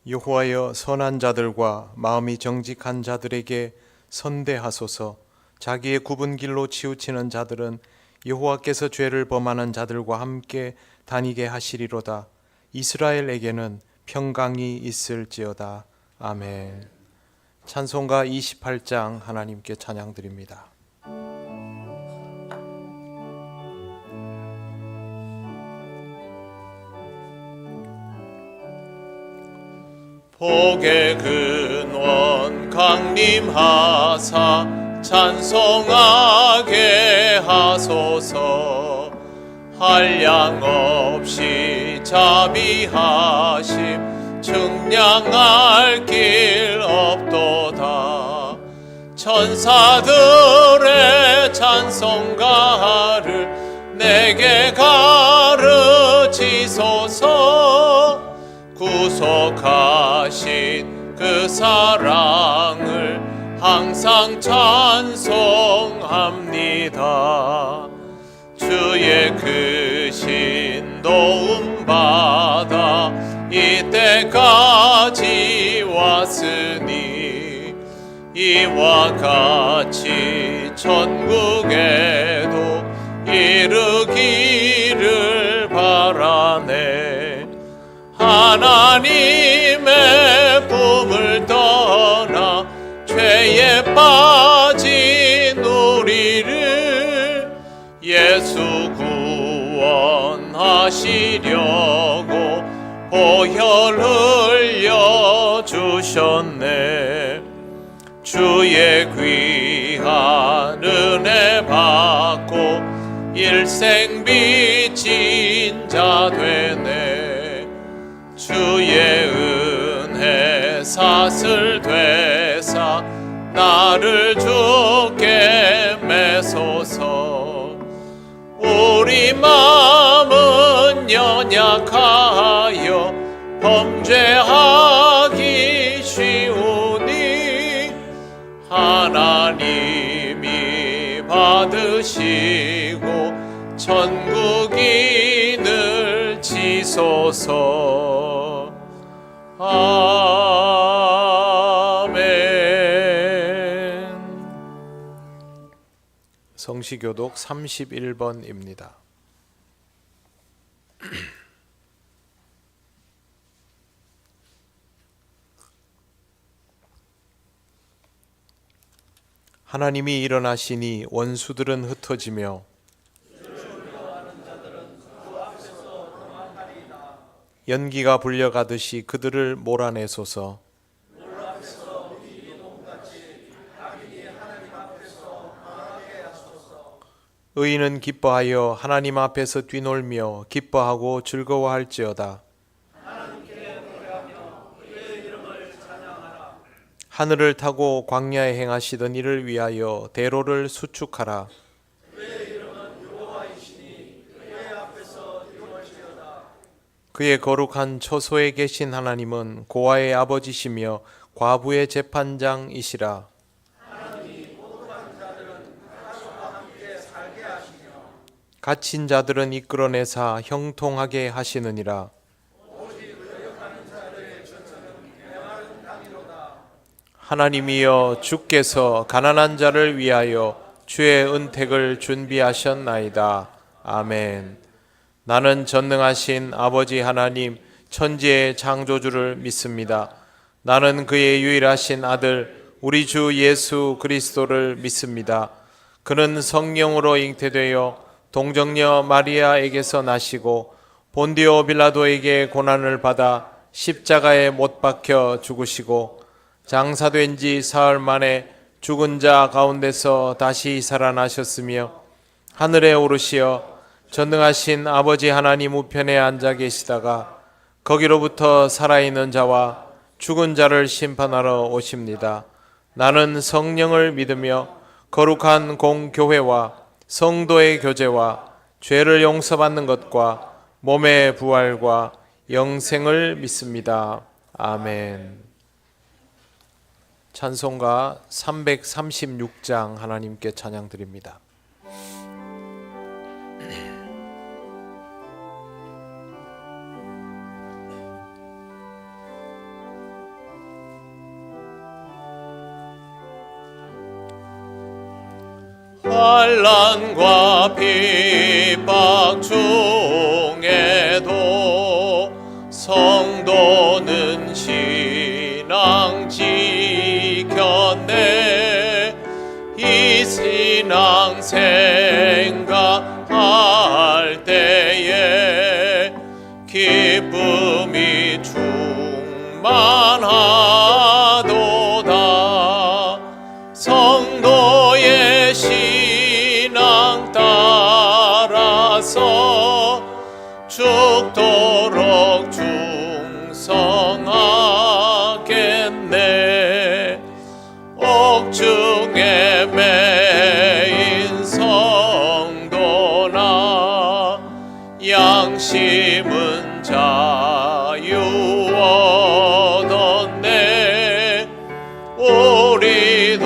여호와여, 선한 자들과 마음이 정직한 자들에게 선대하소서. 자기의 굽은 길로 치우치는 자들은 여호와께서 죄를 범하는 자들과 함께 다니게 하시리로다. 이스라엘에게는 평강이 있을지어다. 아멘. 찬송가 28장 하나님께 찬양드립니다. 복의 근원 강림하사 찬송하게 하소서. 한량 없이 자비하심 측량할 길 없도다. 천사들의 찬송가를 내게 가르치소서. 구속하신 그 사랑을 항상 찬송합니다. 주의 크신 도움 받아 이때까지 왔으니 이와 같이 천국에도 이르기를 바라네. 하나님의 품을 떠나 죄에 빠진 우리를 예수 구원하시려고 보혈 흘려 주셨네. 주의 귀한 은혜 받고 일생 빚진 자 되네. 주의 은혜 사슬 되사 나를 주께 매소서. 우리 마음은 연약하여 범죄하기 쉬우니 하나님이 받으시고 천국인을 지소서. 아멘. 성시교독 31번입니다. 하나님이 일어나시니 원수들은 흩어지며 연기가 불려가듯이 그들을 몰아내소서. 의인은 기뻐하여 하나님 앞에서 뛰놀며 기뻐하고 즐거워할지어다. 하늘을 타고 광야에 행하시던 이를 위하여 대로를 수축하라. 그의 거룩한 처소에 계신 하나님은 고아의 아버지시며 과부의 재판장이시라. 갇힌 자들은 이끌어내사 형통하게 하시느니라. 하나님이여, 주께서 가난한 자를 위하여 주의 은택을 준비하셨나이다. 아멘. 나는 전능하신 아버지 하나님 천지의 창조주를 믿습니다. 나는 그의 유일하신 아들 우리 주 예수 그리스도를 믿습니다. 그는 성령으로 잉태되어 동정녀 마리아에게서 나시고 본디오 빌라도에게 고난을 받아 십자가에 못 박혀 죽으시고 장사된 지 사흘 만에 죽은 자 가운데서 다시 살아나셨으며 하늘에 오르시어 전능하신 아버지 하나님 우편에 앉아 계시다가 거기로부터 살아있는 자와 죽은 자를 심판하러 오십니다. 나는 성령을 믿으며 거룩한 공교회와 성도의 교제와 죄를 용서받는 것과 몸의 부활과 영생을 믿습니다. 아멘. 찬송가 336장 하나님께 찬양드립니다. 환난과 핍박 중에도 성도는 신앙 지켰네. 이 신앙 생각할 때에 기쁨이 충만하도다. 성도의 신앙 따라서 죽도록 충성하겠네. 옥중에 매인 성도나 양심은 자유 얻었네. 우리도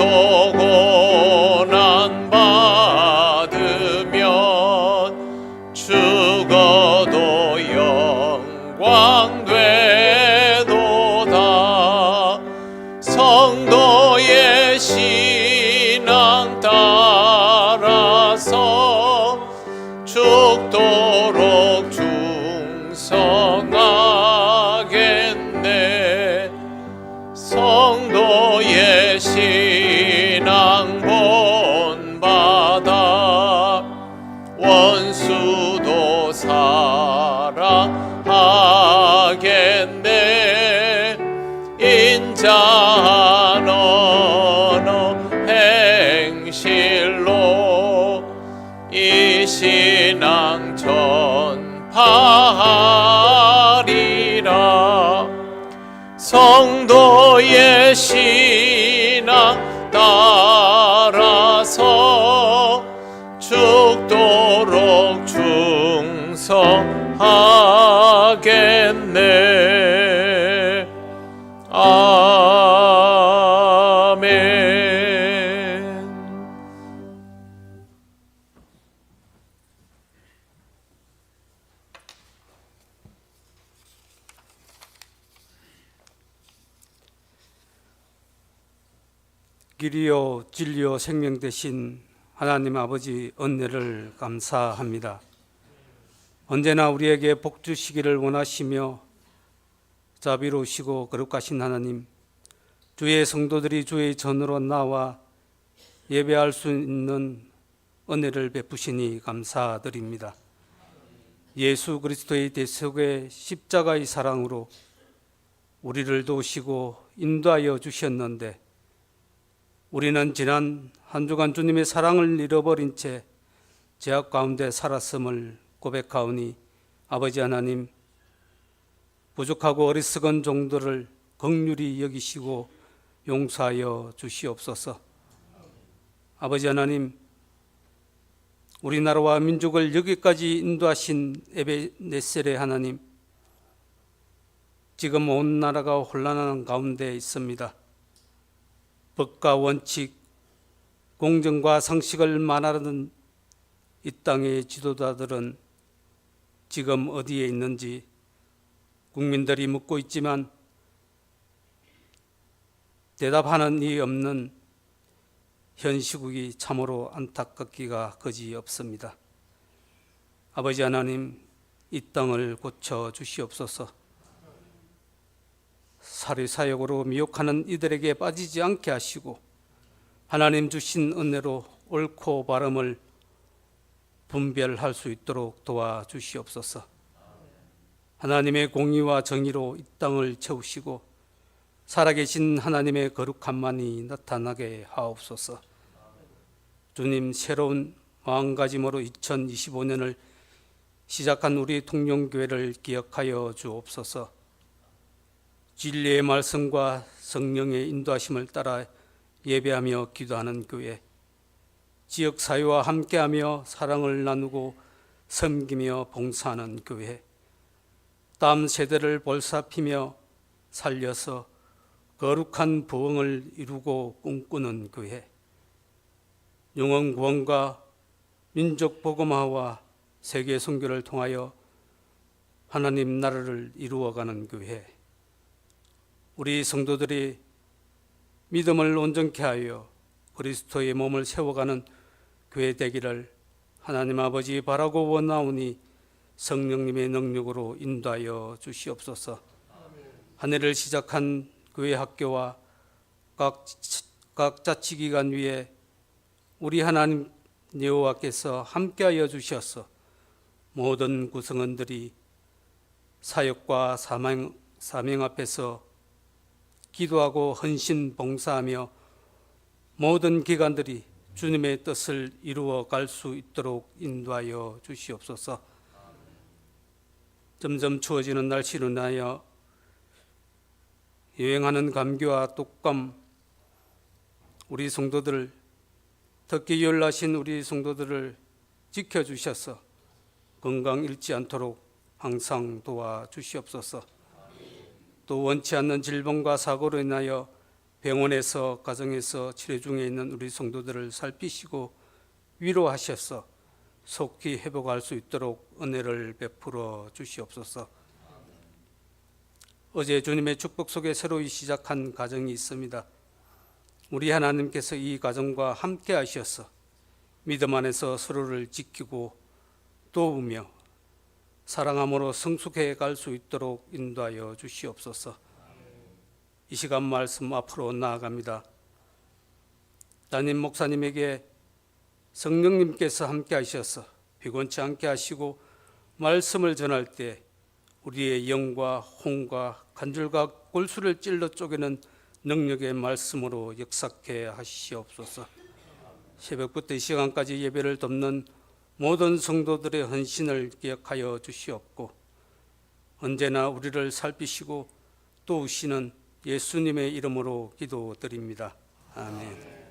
고난 받으면 죽어도 영광 되도다. 성도의 신앙 따라서 죽도록 충성하겠네. 성도의 신앙 본받아 원수도 사랑하겠네. 인자한 언어 행실로 이 신앙 전파하리라. 성도의 신앙 따라서 죽도록 충성하겠네. 아멘. 길이요 진리요 생명 되신 하나님 아버지 은혜를 감사합니다. 언제나 우리에게 복 주시기를 원하시며 자비로우시고 거룩하신 하나님, 주의 성도들이 주의 전으로 나와 예배할 수 있는 은혜를 베푸시니 감사드립니다. 예수 그리스도의 대속의 십자가의 사랑으로 우리를 도우시고 인도하여 주셨는데, 우리는 지난 한 주간 주님의 사랑을 잃어버린 채 죄악 가운데 살았음을 고백하오니, 아버지 하나님, 부족하고 어리석은 종들을 긍휼히 여기시고 용서하여 주시옵소서. 아버지 하나님, 우리나라와 민족을 여기까지 인도하신 에베네셀의 하나님, 지금 온 나라가 혼란한 가운데 있습니다. 법과 원칙, 공정과 상식을 말하는 이 땅의 지도자들은 지금 어디에 있는지 국민들이 묻고 있지만 대답하는 이 없는 현 시국이 참으로 안타깝기가 그지없습니다. 아버지 하나님, 이 땅을 고쳐 주시옵소서. 사리사욕으로 미혹하는 이들에게 빠지지 않게 하시고, 하나님 주신 은혜로 옳고 바름을 분별할 수 있도록 도와주시옵소서. 하나님의 공의와 정의로 이 땅을 채우시고 살아계신 하나님의 거룩함만이 나타나게 하옵소서. 주님, 새로운 마음가짐으로 2025년을 시작한 우리 통용교회를 기억하여 주옵소서. 진리의 말씀과 성령의 인도하심을 따라 예배하며 기도하는 교회, 지역사회와 함께하며 사랑을 나누고 섬기며 봉사하는 교회, 다음 세대를 볼살피며 살려서 거룩한 부흥을 이루고 꿈꾸는 교회, 영혼 구원과 민족 복음화와 세계 선교를 통하여 하나님 나라를 이루어가는 교회, 우리 성도들이 믿음을 온전케 하여 그리스도의 몸을 세워가는 교회 되기를 하나님 아버지 바라고 원하오니 성령님의 능력으로 인도하여 주시옵소서. 한 해를 시작한 교회 학교와 각 자치기관 위에 우리 하나님 여호와께서 함께하여 주셔서 모든 구성원들이 사역과 사명 앞에서 기도하고 헌신 봉사하며 모든 기관들이 주님의 뜻을 이루어 갈 수 있도록 인도하여 주시옵소서. 점점 추워지는 날씨로 인하여 유행하는 감기와 독감, 우리 성도들, 특히 열나신 우리 성도들을 지켜주셔서 건강 잃지 않도록 항상 도와주시옵소서. 또 원치 않는 질병과 사고로 인하여 병원에서 가정에서 치료 중에 있는 우리 성도들을 살피시고 위로하셔서 속히 회복할 수 있도록 은혜를 베풀어 주시옵소서. 어제 주님의 축복 속에 새로이 시작한 가정이 있습니다. 우리 하나님께서 이 가정과 함께 하셔서 믿음 안에서 서로를 지키고 도우며 사랑함으로 성숙해 갈 수 있도록 인도하여 주시옵소서. 이 시간 말씀 앞으로 나아갑니다. 담임 목사님에게 성령님께서 함께 하셔서 피곤치 않게 하시고 말씀을 전할 때 우리의 영과 혼과 간줄과 골수를 찔러 쪼개는 능력의 말씀으로 역사케 하시옵소서. 새벽부터 이 시간까지 예배를 돕는 모든 성도들의 헌신을 기억하여 주시옵고 언제나 우리를 살피시고 도우시는 예수님의 이름으로 기도드립니다. 아멘.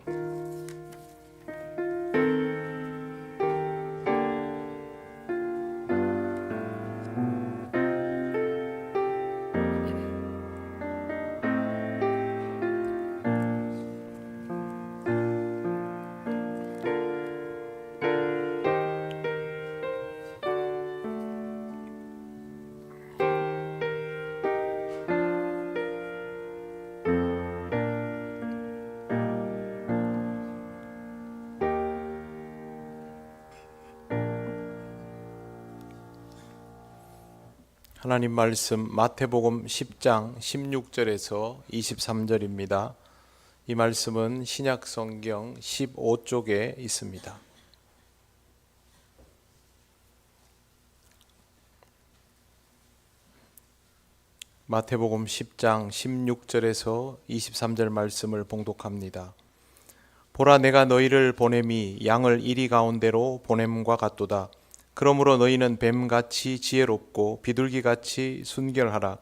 하나님 말씀 마태복음 10장 16절에서 23절입니다. 이 말씀은 신약 성경 15쪽에 있습니다. 마태복음 10장 16절에서 23절 말씀을 봉독합니다. 보라, 내가 너희를 보냄이 양을 이리 가운데로 보냄과 같도다. 그러므로 너희는 뱀같이 지혜롭고 비둘기같이 순결하라.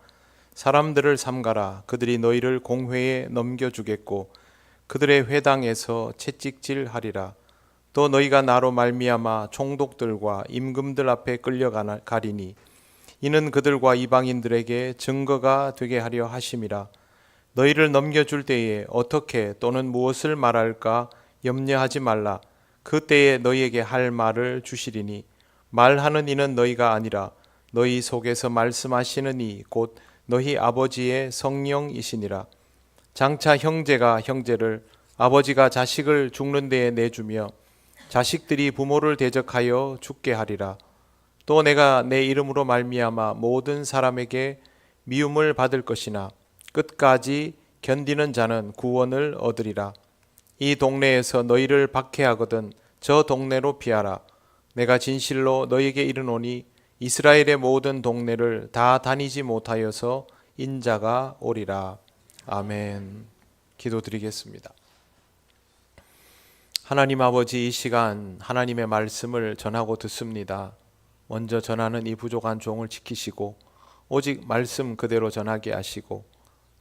사람들을 삼가라. 그들이 너희를 공회에 넘겨주겠고 그들의 회당에서 채찍질하리라. 또 너희가 나로 말미암아 총독들과 임금들 앞에 끌려가리니 이는 그들과 이방인들에게 증거가 되게 하려 하심이라. 너희를 넘겨줄 때에 어떻게 또는 무엇을 말할까 염려하지 말라. 그 때에 너희에게 할 말을 주시리니 말하는 이는 너희가 아니라 너희 속에서 말씀하시는 이 곧 너희 아버지의 성령이시니라. 장차 형제가 형제를, 아버지가 자식을 죽는 데에 내주며 자식들이 부모를 대적하여 죽게 하리라. 또 내가 내 이름으로 말미암아 모든 사람에게 미움을 받을 것이나 끝까지 견디는 자는 구원을 얻으리라. 이 동네에서 너희를 박해하거든 저 동네로 피하라. 내가 진실로 너희에게 이르노니 이스라엘의 모든 동네를 다 다니지 못하여서 인자가 오리라. 아멘. 기도드리겠습니다. 하나님 아버지, 이 시간 하나님의 말씀을 전하고 듣습니다. 먼저 전하는 이 부족한 종을 지키시고 오직 말씀 그대로 전하게 하시고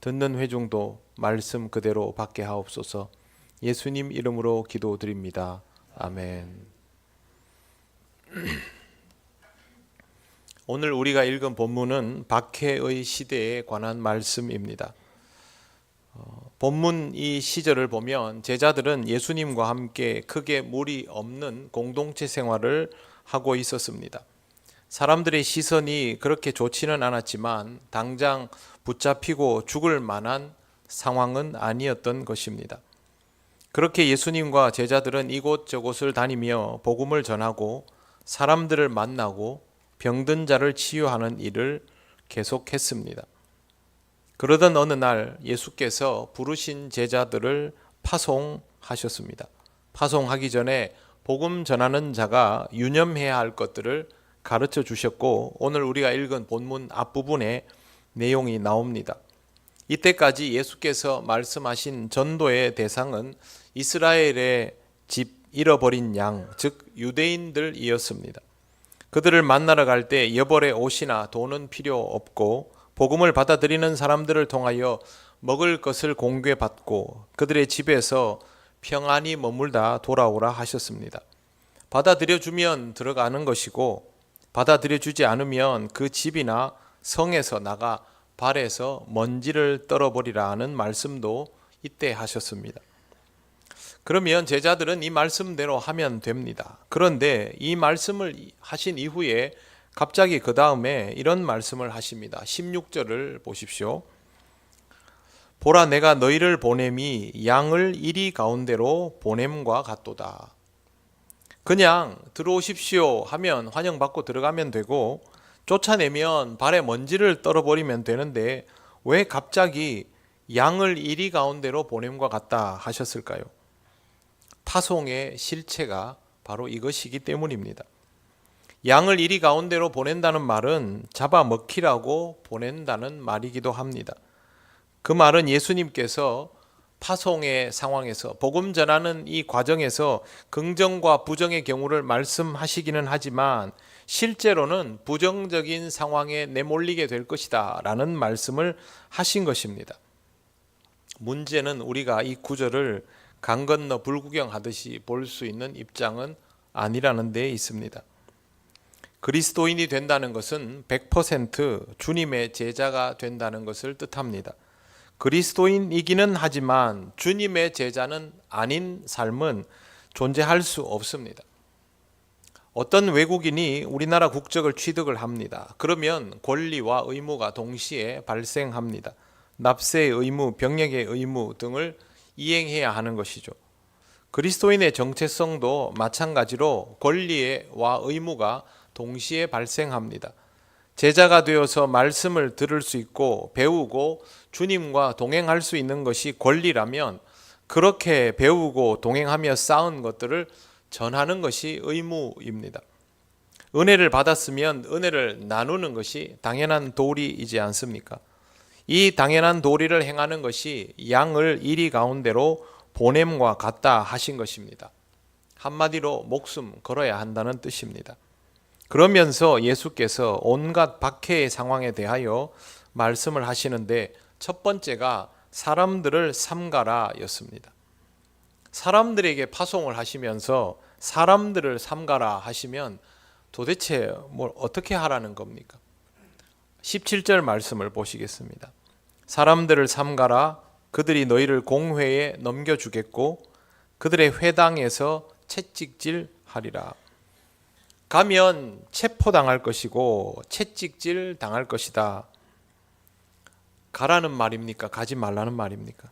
듣는 회중도 말씀 그대로 받게 하옵소서. 예수님 이름으로 기도드립니다. 아멘. 오늘 우리가 읽은 본문은 박해의 시대에 관한 말씀입니다. 본문 이 시절을 보면 제자들은 예수님과 함께 크게 무리 없는 공동체 생활을 하고 있었습니다. 사람들의 시선이 그렇게 좋지는 않았지만 당장 붙잡히고 죽을 만한 상황은 아니었던 것입니다. 그렇게 예수님과 제자들은 이곳저곳을 다니며 복음을 전하고 사람들을 만나고 병든 자를 치유하는 일을 계속했습니다. 그러던 어느 날 예수께서 부르신 제자들을 파송하셨습니다. 파송하기 전에 복음 전하는 자가 유념해야 할 것들을 가르쳐 주셨고, 오늘 우리가 읽은 본문 앞부분에 내용이 나옵니다. 이때까지 예수께서 말씀하신 전도의 대상은 이스라엘의 집 잃어버린 양, 즉 유대인들이었습니다. 그들을 만나러 갈 때 여벌의 옷이나 돈은 필요 없고 복음을 받아들이는 사람들을 통하여 먹을 것을 공개받고 그들의 집에서 평안히 머물다 돌아오라 하셨습니다. 받아들여주면 들어가는 것이고 받아들여주지 않으면 그 집이나 성에서 나가 발에서 먼지를 떨어버리라 하는 말씀도 이때 하셨습니다. 그러면 제자들은 이 말씀대로 하면 됩니다. 그런데 이 말씀을 하신 이후에 갑자기 그 다음에 이런 말씀을 하십니다. 16절을 보십시오. 보라, 내가 너희를 보냄이 양을 이리 가운데로 보냄과 같도다. 그냥 들어오십시오 하면 환영받고 들어가면 되고 쫓아내면 발에 먼지를 떨어버리면 되는데 왜 갑자기 양을 이리 가운데로 보냄과 같다 하셨을까요? 파송의 실체가 바로 이것이기 때문입니다. 양을 이리 가운데로 보낸다는 말은 잡아먹히라고 보낸다는 말이기도 합니다. 그 말은 예수님께서 파송의 상황에서 복음 전하는 이 과정에서 긍정과 부정의 경우를 말씀하시기는 하지만 실제로는 부정적인 상황에 내몰리게 될 것이다 라는 말씀을 하신 것입니다. 문제는 우리가 이 구절을 강 건너 불구경하듯이 볼 수 있는 입장은 아니라는 데 있습니다. 그리스도인이 된다는 것은 100% 주님의 제자가 된다는 것을 뜻합니다. 그리스도인이기는 하지만 주님의 제자는 아닌 삶은 존재할 수 없습니다. 어떤 외국인이 우리나라 국적을 취득을 합니다. 그러면 권리와 의무가 동시에 발생합니다. 납세의 의무, 병역의 의무 등을 이행해야 하는 것이죠. 그리스도인의 정체성도 마찬가지로 권리와 의무가 동시에 발생합니다. 제자가 되어서 말씀을 들을 수 있고 배우고 주님과 동행할 수 있는 것이 권리라면 그렇게 배우고 동행하며 쌓은 것들을 전하는 것이 의무입니다. 은혜를 받았으면 은혜를 나누는 것이 당연한 도리이지 않습니까? 이 당연한 도리를 행하는 것이 양을 이리 가운데로 보냄과 같다 하신 것입니다. 한마디로 목숨 걸어야 한다는 뜻입니다. 그러면서 예수께서 온갖 박해의 상황에 대하여 말씀을 하시는데 첫 번째가 사람들을 삼가라 였습니다. 사람들에게 파송을 하시면서 사람들을 삼가라 하시면 도대체 뭘 어떻게 하라는 겁니까? 17절 말씀을 보시겠습니다. 사람들을 삼가라, 그들이 너희를 공회에 넘겨주겠고 그들의 회당에서 채찍질 하리라. 가면 체포당할 것이고 채찍질 당할 것이다. 가라는 말입니까? 가지 말라는 말입니까?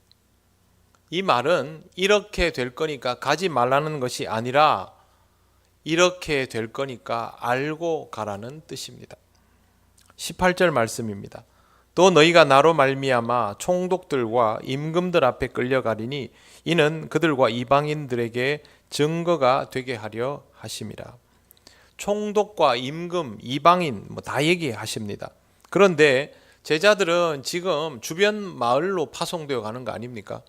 이 말은 이렇게 될 거니까 가지 말라는 것이 아니라 이렇게 될 거니까 알고 가라는 뜻입니다. 18절 말씀입니다. 또 너희가 나로 말미암아 총독들과 임금들 앞에 끌려가리니 이는 그들과 이방인들에게 증거가 되게 하려 하심이라. 총독과 임금, 이방인 다 얘기하십니다. 그런데 제자들은 지금 주변 마을로 파송되어 가는 거 아닙니까?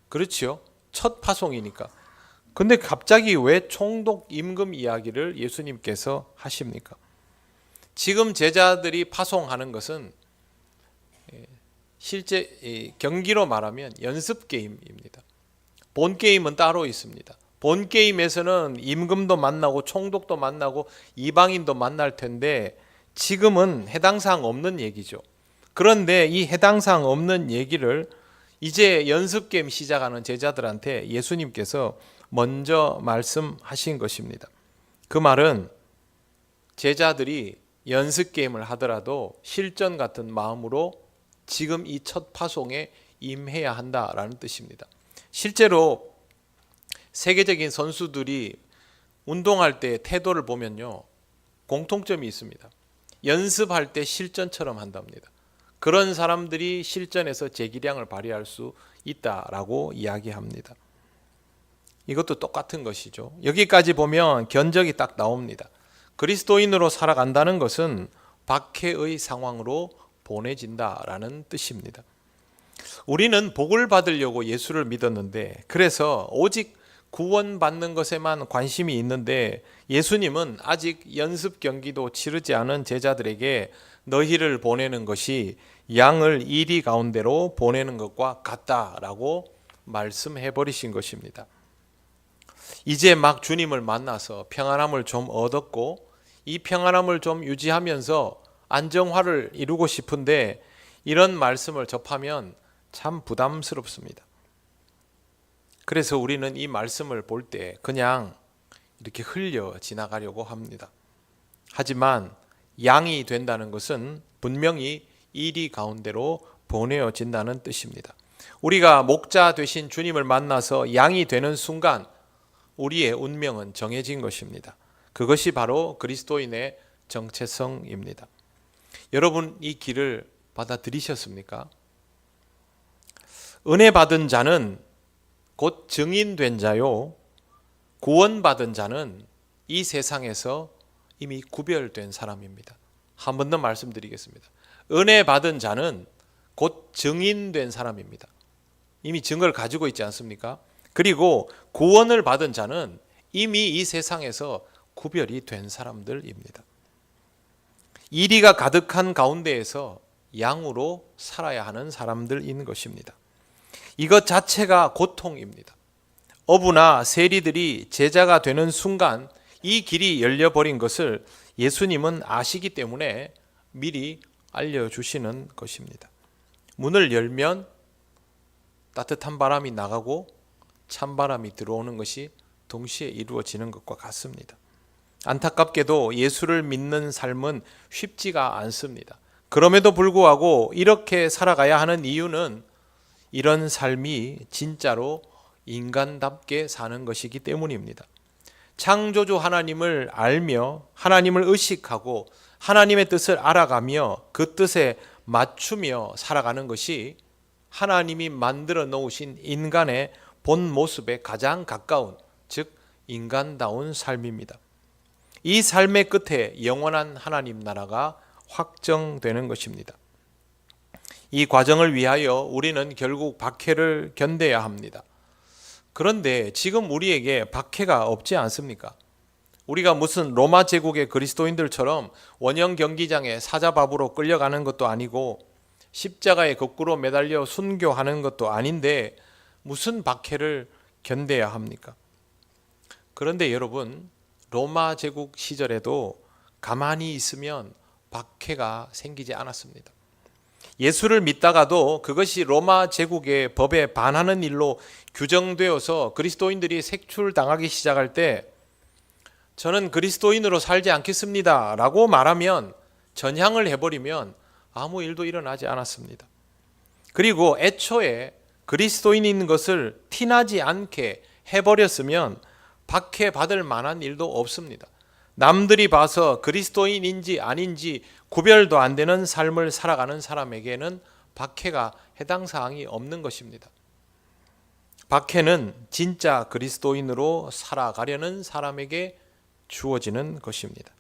그렇지요? 첫 파송이니까. 근데 갑자기 왜 총독, 임금 이야기를 예수님께서 하십니까? 지금 제자들이 파송하는 것은 실제 경기로 말하면 연습 게임입니다. 본 게임은 따로 있습니다. 본 게임에서는 임금도 만나고 총독도 만나고 이방인도 만날 텐데 지금은 해당 사항 없는 얘기죠. 그런데 이 해당 사항 없는 얘기를 이제 연습 게임 시작하는 제자들한테 예수님께서 먼저 말씀하신 것입니다. 그 말은 제자들이 연습 게임을 하더라도 실전 같은 마음으로 지금 이 첫 파송에 임해야 한다라는 뜻입니다. 실제로 세계적인 선수들이 운동할 때 태도를 보면요, 공통점이 있습니다. 연습할 때 실전처럼 한답니다. 그런 사람들이 실전에서 재기량을 발휘할 수 있다라고 이야기합니다. 이것도 똑같은 것이죠. 여기까지 보면 견적이 딱 나옵니다. 그리스도인으로 살아간다는 것은 박해의 상황으로 보내진다라는 뜻입니다. 우리는 복을 받으려고 예수를 믿었는데, 그래서 오직 구원받는 것에만 관심이 있는데, 예수님은 아직 연습 경기도 치르지 않은 제자들에게 너희를 보내는 것이 양을 이리 가운데로 보내는 것과 같다라고 말씀해 버리신 것입니다. 이제 막 주님을 만나서 평안함을 좀 얻었고, 이 평안함을 좀 유지하면서 안정화를 이루고 싶은데, 이런 말씀을 접하면 참 부담스럽습니다. 그래서 우리는 이 말씀을 볼 때 그냥 이렇게 흘려 지나가려고 합니다. 하지만 양이 된다는 것은 분명히 이리 가운데로 보내어진다는 뜻입니다. 우리가 목자 되신 주님을 만나서 양이 되는 순간 우리의 운명은 정해진 것입니다. 그것이 바로 그리스도인의 정체성입니다. 여러분, 이 길을 받아들이셨습니까? 은혜 받은 자는 곧 증인된 자요, 구원받은 자는 이 세상에서 이미 구별된 사람입니다. 한 번 더 말씀드리겠습니다. 은혜 받은 자는 곧 증인된 사람입니다. 이미 증거를 가지고 있지 않습니까? 그리고 구원을 받은 자는 이미 이 세상에서 구별이 된 사람들입니다. 이리가 가득한 가운데에서 양으로 살아야 하는 사람들인 것입니다. 이것 자체가 고통입니다. 어부나 세리들이 제자가 되는 순간 이 길이 열려버린 것을 예수님은 아시기 때문에 미리 알려주시는 것입니다. 문을 열면 따뜻한 바람이 나가고 찬바람이 들어오는 것이 동시에 이루어지는 것과 같습니다. 안타깝게도 예수를 믿는 삶은 쉽지가 않습니다. 그럼에도 불구하고 이렇게 살아가야 하는 이유는 이런 삶이 진짜로 인간답게 사는 것이기 때문입니다. 창조주 하나님을 알며 하나님을 의식하고 하나님의 뜻을 알아가며 그 뜻에 맞추며 살아가는 것이 하나님이 만들어 놓으신 인간의 본 모습에 가장 가까운, 즉 인간다운 삶입니다. 이 삶의 끝에 영원한 하나님 나라가 확정되는 것입니다. 이 과정을 위하여 우리는 결국 박해를 견뎌야 합니다. 그런데 지금 우리에게 박해가 없지 않습니까? 우리가 무슨 로마 제국의 그리스도인들처럼 원형 경기장에 사자밥으로 끌려가는 것도 아니고 십자가에 거꾸로 매달려 순교하는 것도 아닌데 무슨 박해를 견뎌야 합니까? 그런데 여러분, 로마 제국 시절에도 가만히 있으면 박해가 생기지 않았습니다. 예수를 믿다가도 그것이 로마 제국의 법에 반하는 일로 규정되어서 그리스도인들이 색출당하기 시작할 때 저는 그리스도인으로 살지 않겠습니다 라고 말하면, 전향을 해버리면 아무 일도 일어나지 않았습니다. 그리고 애초에 그리스도인인 것을 티나지 않게 해버렸으면 박해받을 만한 일도 없습니다. 남들이 봐서 그리스도인인지 아닌지 구별도 안 되는 삶을 살아가는 사람에게는 박해가 해당 사항이 없는 것입니다. 박해는 진짜 그리스도인으로 살아가려는 사람에게 주어지는 것입니다.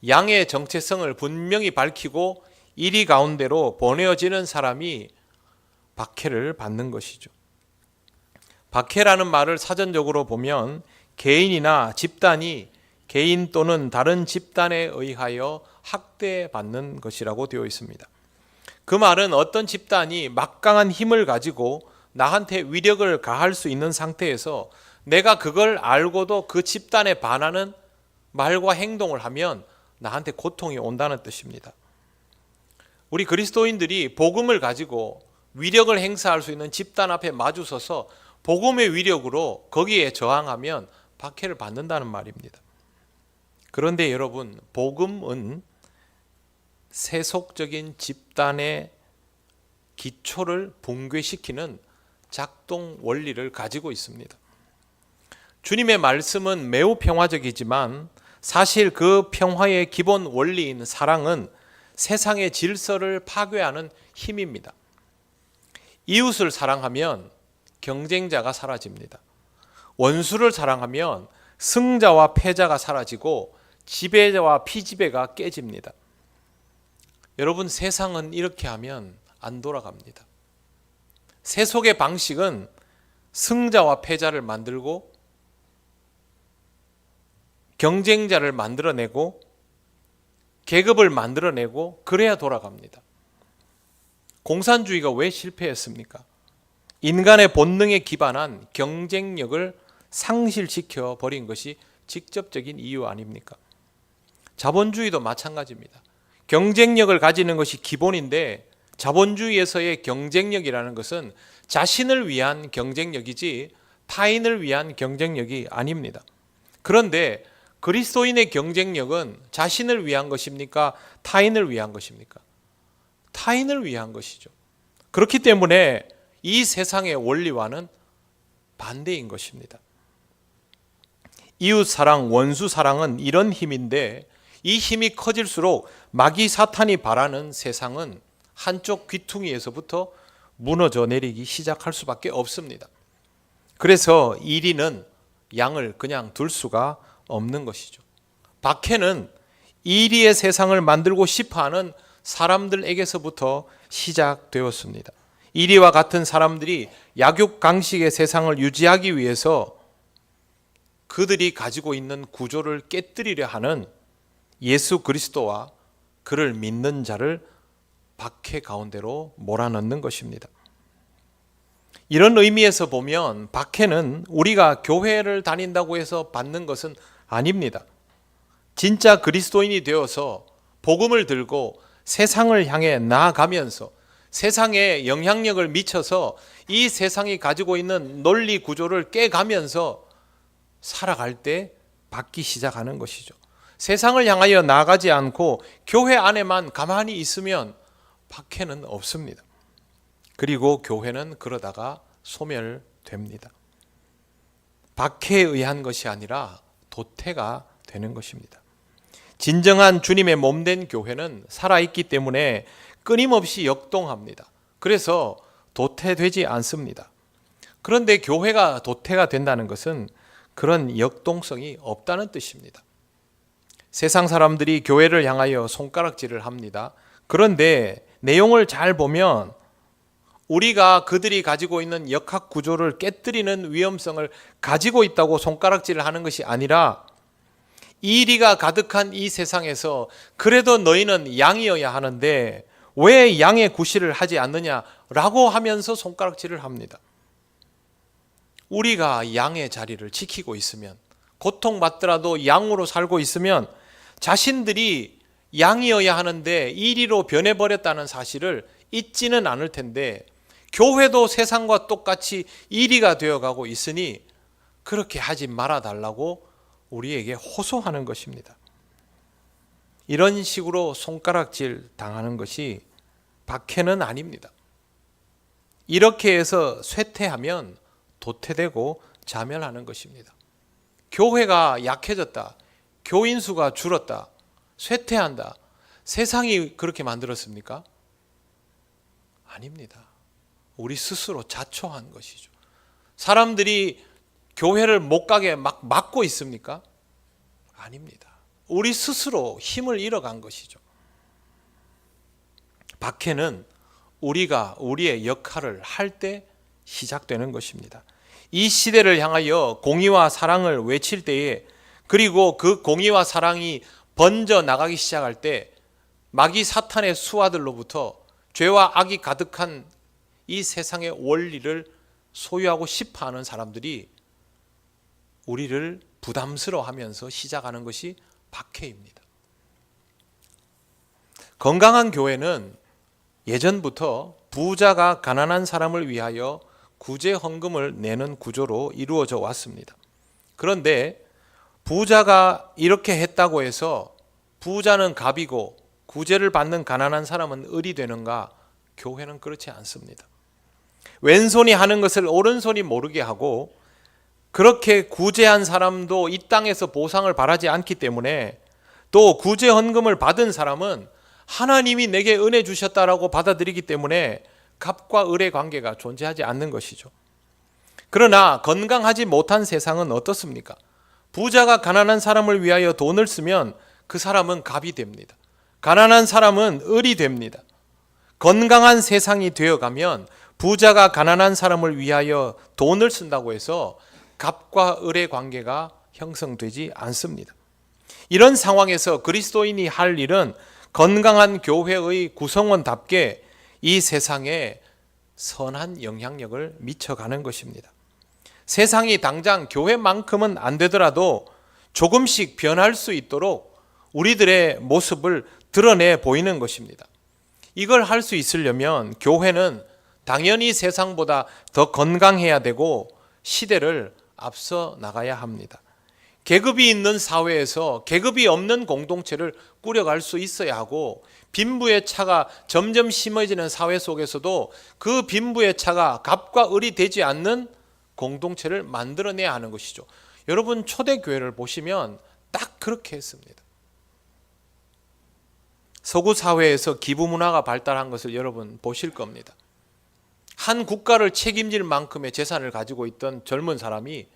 양의 정체성을 분명히 밝히고 이리 가운데로 보내어지는 사람이 박해를 받는 것이죠. 박해라는 말을 사전적으로 보면 개인이나 집단이 개인 또는 다른 집단에 의하여 학대받는 것이라고 되어 있습니다. 그 말은 어떤 집단이 막강한 힘을 가지고 나한테 위력을 가할 수 있는 상태에서 내가 그걸 알고도 그 집단에 반하는 말과 행동을 하면 나한테 고통이 온다는 뜻입니다. 우리 그리스도인들이 복음을 가지고 위력을 행사할 수 있는 집단 앞에 마주서서 복음의 위력으로 거기에 저항하면 박해를 받는다는 말입니다. 그런데 여러분, 복음은 세속적인 집단의 기초를 붕괴시키는 작동 원리를 가지고 있습니다. 주님의 말씀은 매우 평화적이지만 사실 그 평화의 기본 원리인 사랑은 세상의 질서를 파괴하는 힘입니다. 이웃을 사랑하면 경쟁자가 사라집니다. 원수를 사랑하면 승자와 패자가 사라지고 지배자와 피지배가 깨집니다. 여러분, 세상은 이렇게 하면 안 돌아갑니다. 세속의 방식은 승자와 패자를 만들고 경쟁자를 만들어내고 계급을 만들어내고 그래야 돌아갑니다. 공산주의가 왜 실패했습니까? 인간의 본능에 기반한 경쟁력을 상실시켜 버린 것이 직접적인 이유 아닙니까? 자본주의도 마찬가지입니다. 경쟁력을 가지는 것이 기본인데 자본주의에서의 경쟁력이라는 것은 자신을 위한 경쟁력이지 타인을 위한 경쟁력이 아닙니다. 그런데 그리스도인의 경쟁력은 자신을 위한 것입니까? 타인을 위한 것입니까? 타인을 위한 것이죠. 그렇기 때문에 이 세상의 원리와는 반대인 것입니다. 이웃 사랑, 원수 사랑은 이런 힘인데 이 힘이 커질수록 마귀 사탄이 바라는 세상은 한쪽 귀퉁이에서부터 무너져 내리기 시작할 수밖에 없습니다. 그래서 1위는 양을 그냥 둘 수가 없는 것이죠. 박해는 1위의 세상을 만들고 싶어하는 사람들에게서부터 시작되었습니다. 1위와 같은 사람들이 약육강식의 세상을 유지하기 위해서 그들이 가지고 있는 구조를 깨뜨리려 하는 예수 그리스도와 그를 믿는 자를 박해 가운데로 몰아넣는 것입니다. 이런 의미에서 보면 박해는 우리가 교회를 다닌다고 해서 받는 것은 아닙니다. 진짜 그리스도인이 되어서 복음을 들고 세상을 향해 나아가면서 세상에 영향력을 미쳐서 이 세상이 가지고 있는 논리 구조를 깨가면서 살아갈 때 받기 시작하는 것이죠. 세상을 향하여 나아가지 않고 교회 안에만 가만히 있으면 박해는 없습니다. 그리고 교회는 그러다가 소멸됩니다. 박해에 의한 것이 아니라 도태가 되는 것입니다. 진정한 주님의 몸된 교회는 살아있기 때문에 끊임없이 역동합니다. 그래서 도태되지 않습니다. 그런데 교회가 도태가 된다는 것은 그런 역동성이 없다는 뜻입니다. 세상 사람들이 교회를 향하여 손가락질을 합니다. 그런데 내용을 잘 보면 우리가 그들이 가지고 있는 역학 구조를 깨뜨리는 위험성을 가지고 있다고 손가락질을 하는 것이 아니라 이리가 가득한 이 세상에서 그래도 너희는 양이어야 하는데 왜 양의 구실을 하지 않느냐라고 하면서 손가락질을 합니다. 우리가 양의 자리를 지키고 있으면, 고통받더라도 양으로 살고 있으면 자신들이 양이어야 하는데 이리로 변해버렸다는 사실을 잊지는 않을 텐데 교회도 세상과 똑같이 이리가 되어가고 있으니 그렇게 하지 말아달라고 우리에게 호소하는 것입니다. 이런 식으로 손가락질 당하는 것이 박해는 아닙니다. 이렇게 해서 쇠퇴하면 도태되고 자멸하는 것입니다. 교회가 약해졌다, 교인 수가 줄었다, 쇠퇴한다, 세상이 그렇게 만들었습니까? 아닙니다. 우리 스스로 자초한 것이죠. 사람들이 교회를 못 가게 막 막고 있습니까? 아닙니다. 우리 스스로 힘을 잃어간 것이죠. 박해는 우리가 우리의 역할을 할 때 시작되는 것입니다. 이 시대를 향하여 공의와 사랑을 외칠 때에, 그리고 그 공의와 사랑이 번져 나가기 시작할 때 마귀 사탄의 수하들로부터 죄와 악이 가득한 이 세상의 원리를 소유하고 싶어하는 사람들이 우리를 부담스러워하면서 시작하는 것이 박해입니다. 건강한 교회는 예전부터 부자가 가난한 사람을 위하여 구제 헌금을 내는 구조로 이루어져 왔습니다. 그런데 부자가 이렇게 했다고 해서 부자는 갑이고 구제를 받는 가난한 사람은 을이 되는가? 교회는 그렇지 않습니다. 왼손이 하는 것을 오른손이 모르게 하고 그렇게 구제한 사람도 이 땅에서 보상을 바라지 않기 때문에, 또 구제 헌금을 받은 사람은 하나님이 내게 은혜 주셨다라고 받아들이기 때문에 갑과 을의 관계가 존재하지 않는 것이죠. 그러나 건강하지 못한 세상은 어떻습니까? 부자가 가난한 사람을 위하여 돈을 쓰면 그 사람은 갑이 됩니다. 가난한 사람은 을이 됩니다. 건강한 세상이 되어가면 부자가 가난한 사람을 위하여 돈을 쓴다고 해서 갑과 을의 관계가 형성되지 않습니다. 이런 상황에서 그리스도인이 할 일은 건강한 교회의 구성원답게 이 세상에 선한 영향력을 미쳐가는 것입니다. 세상이 당장 교회만큼은 안 되더라도 조금씩 변할 수 있도록 우리들의 모습을 드러내 보이는 것입니다. 이걸 할 수 있으려면 교회는 당연히 세상보다 더 건강해야 되고 시대를 앞서 나가야 합니다. 계급이 있는 사회에서 계급이 없는 공동체를 꾸려갈 수 있어야 하고, 빈부의 차가 점점 심해지는 사회 속에서도 그 빈부의 차가 갑과 을이 되지 않는 공동체를 만들어내야 하는 것이죠. 여러분, 초대교회를 보시면 딱 그렇게 했습니다. 서구 사회에서 기부 문화가 발달한 것을 여러분 보실 겁니다. 한 국가를 책임질 만큼의 재산을 가지고 있던 젊은 사람이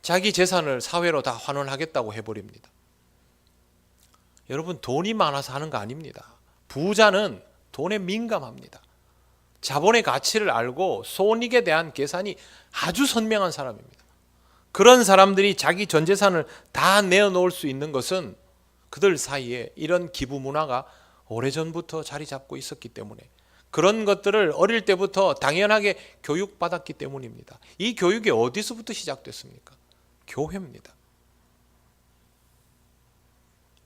자기 재산을 사회로 다 환원하겠다고 해버립니다. 여러분, 돈이 많아서 하는 거 아닙니다. 부자는 돈에 민감합니다. 자본의 가치를 알고 손익에 대한 계산이 아주 선명한 사람입니다. 그런 사람들이 자기 전 재산을 다 내어놓을 수 있는 것은 그들 사이에 이런 기부 문화가 오래전부터 자리 잡고 있었기 때문에, 그런 것들을 어릴 때부터 당연하게 교육받았기 때문입니다. 이 교육이 어디서부터 시작됐습니까? 교회입니다.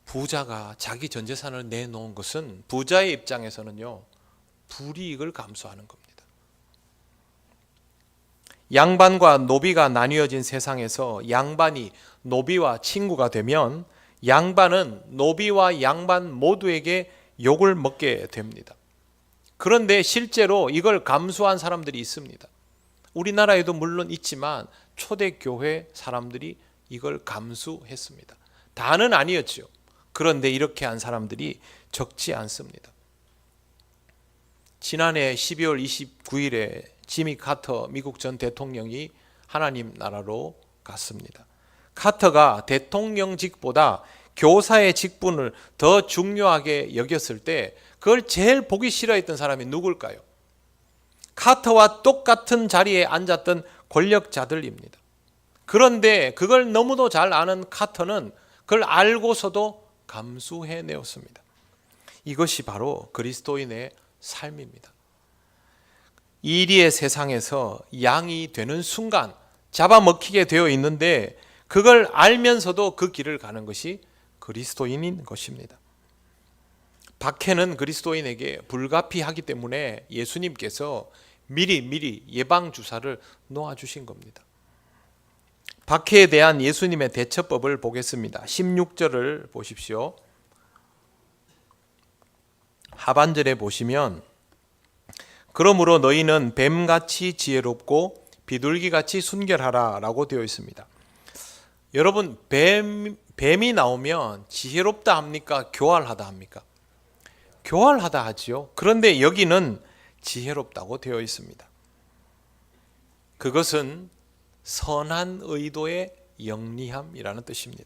부자가 자기 전 재산을 내놓은 것은 부자의 입장에서는요, 불이익을 감수하는 겁니다. 양반과 노비가 나뉘어진 세상에서 양반이 노비와 친구가 되면 양반은 노비와 양반 모두에게 욕을 먹게 됩니다. 그런데 실제로 이걸 감수한 사람들이 있습니다. 우리나라에도 물론 있지만 초대교회 사람들이 이걸 감수했습니다. 다는 아니었죠. 그런데 이렇게 한 사람들이 적지 않습니다. 지난해 12월 29일에 지미 카터 미국 전 대통령이 하나님 나라로 갔습니다. 카터가 대통령직보다 교사의 직분을 더 중요하게 여겼을 때 그걸 제일 보기 싫어했던 사람이 누굴까요? 카터와 똑같은 자리에 앉았던 권력자들입니다. 그런데 그걸 너무도 잘 아는 카터는 그걸 알고서도 감수해내었습니다. 이것이 바로 그리스도인의 삶입니다. 이리의 세상에서 양이 되는 순간 잡아먹히게 되어 있는데, 그걸 알면서도 그 길을 가는 것이 그리스도인인 것입니다. 박해는 그리스도인에게 불가피하기 때문에 예수님께서 미리 예방주사를 놓아주신 겁니다. 박해에 대한 예수님의 대처법을 보겠습니다. 16절을 보십시오. 하반절에 보시면, 그러므로 너희는 뱀같이 지혜롭고 비둘기같이 순결하라 라고 되어 있습니다. 여러분, 뱀이 나오면 지혜롭다 합니까? 교활하다 합니까? 교활하다 하지요. 그런데 여기는 지혜롭다고 되어 있습니다. 그것은 선한 의도의 영리함이라는 뜻입니다.